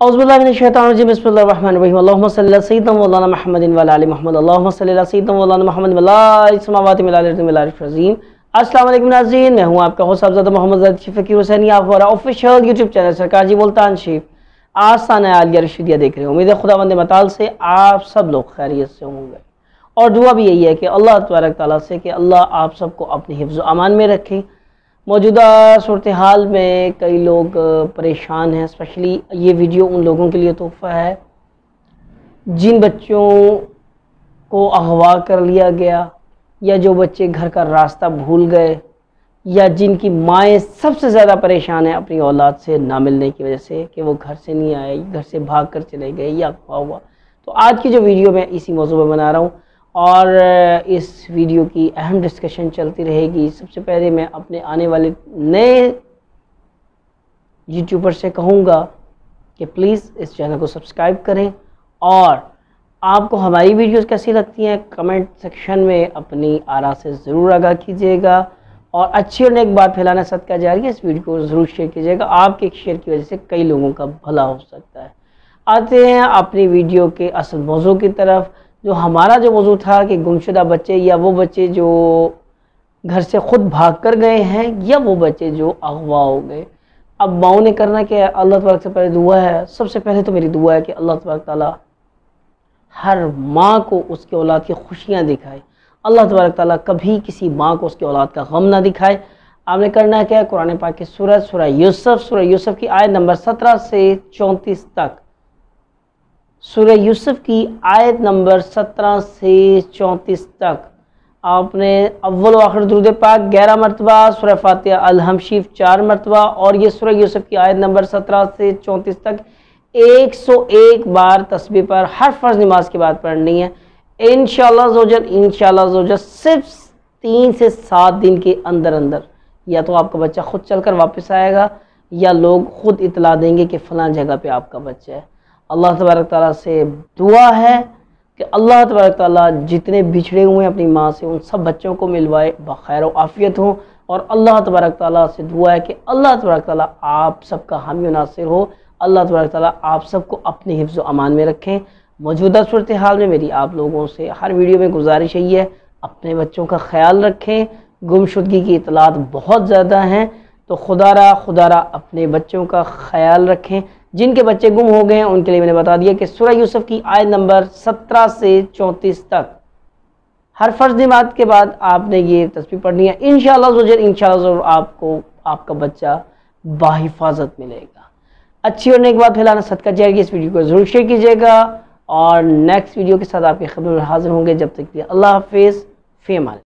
औज़ुबिल्लाहिमिनश्शैतानिर्रजीम बिस्मिल्लाहिर्रहमानिर्रहीम अल्लाहुम्मा सल्ली अला सय्यिदिना मौलाना मुहम्मदिन व अला आलि मुहम्मद अल्लाहुम्मा सल्ली अला सय्यिदिना मौलाना मुहम्मद व अला समावाति मिल अज़ीम। अस्सलाम वालेकुम नाज़रीन, मैं हूं आपका होस्ट साहबज़ादा मोहम्मद ज़ाहिद फ़कीर हुसैनी। आप हमारा ऑफिशियल यूट्यूब चैनल सरकार जी मुल्तान शरीफ आस्ताना आलिया रशीदिया देख रहे हैं। उम्मीद है खुदावंद मताल से आप सब लोग खैरियत से होंगे और दुआ भी यही है कि अल्लाह तबारक तआला से कि अल्लाह आप सबको अपने हिफ्ज़ अमान में रखें। मौजूदा सूरत हाल में कई लोग परेशान हैं, स्पेशली ये वीडियो उन लोगों के लिए तोहफ़ा है जिन बच्चों को अगवा कर लिया गया, या जो बच्चे घर का रास्ता भूल गए, या जिनकी माएँ सबसे ज़्यादा परेशान हैं अपनी औलाद से ना मिलने की वजह से कि वो घर से नहीं आए, घर से भाग कर चले गए या अगवा हुआ। तो आज की जो वीडियो मैं इसी मौजू पर बना रहा हूँ और इस वीडियो की अहम डिस्कशन चलती रहेगी। सबसे पहले मैं अपने आने वाले नए यूट्यूबर से कहूँगा कि प्लीज़ इस चैनल को सब्सक्राइब करें और आपको हमारी वीडियोस कैसी लगती हैं कमेंट सेक्शन में अपनी आरा से ज़रूर आगाह कीजिएगा और अच्छी और नेक बात फैलाना सदका जारी है। इस वीडियो को ज़रूर शेयर कीजिएगा, आपके एक शेयर की वजह से कई लोगों का भला हो सकता है। आते हैं अपनी वीडियो के असल मौजू की तरफ। जो हमारा जो मौजू था कि गुमशुदा बच्चे या वो बच्चे जो घर से ख़ुद भाग कर गए हैं या वो बच्चे जो अगवा हो गए। अब माओ ने करना क्या है? अल्लाह तबारक से पहले दुआ है, सबसे पहले तो मेरी दुआ है कि अल्लाह तबारक ताला हर माँ को उसके औलाद की खुशियाँ दिखाए। अल्लाह तबारक ताला कभी किसी माँ को उसके औलाद का गम ना दिखाए। आपने करना क्या है? कुरान पाक की सूरह यूसुफ की आयत नंबर 17 से 34 तक, सूरह यूसुफ की आयत नंबर 17 से 34 तक आपने अव्वल व आखिर दुरूद पाक 11 मरतबा, सूरह फातिहा अल-हम शरीफ 4 मरतबा और ये सूरह यूसुफ की आयत नंबर 17 से 34 तक 101 बार तस्बीह पर हर फ़र्ज़ नमाज के बाद पढ़नी है। इंशाअल्लाह सिर्फ 3 से 7 दिन के अंदर अंदर या तो आपका बच्चा खुद चलकर वापस आएगा या लोग खुद इतला देंगे कि फ़लाँ जगह पे आपका बच्चा है। अल्लाह तबारक ताला से दुआ है कि अल्लाह तबारक ताला जितने बिछड़े हुए हैं अपनी माँ से उन सब बच्चों को मिलवाए, बखैर व आफ़ियत हो। और अल्लाह तबारक ताला से दुआ है कि अल्लाह तबारक ताला आप सबका हामी नासिर हो। अल्लाह तबारक ताला आप सबको अपने हिफ्ज़ अमान में रखें। मौजूदा सूरत हाल में मेरी आप लोगों से हर वीडियो में गुजारिश यही है, अपने बच्चों का ख्याल रखें। गुमशुदगी की इतलात बहुत ज़्यादा हैं, तो खुदारा अपने बच्चों का ख्याल रखें। जिनके बच्चे गुम हो गए हैं उनके लिए मैंने बता दिया कि सूरह यूसुफ की आयत नंबर 17 से 34 तक हर फ़र्ज़ नमाज के बाद आपने ये तस्बीह पढ़नी है। इंशाअल्लाह आपको आपका बच्चा बाहिफाजत मिलेगा। अच्छी और नेक बात फैलाना सदका जाएगी। इस वीडियो को ज़रूर शेयर कीजिएगा और नेक्स्ट वीडियो के साथ आपकी खिदमत में हाजिर होंगे। जब तक के लिए अल्लाह हाफ़िज़, फ़ी अमान।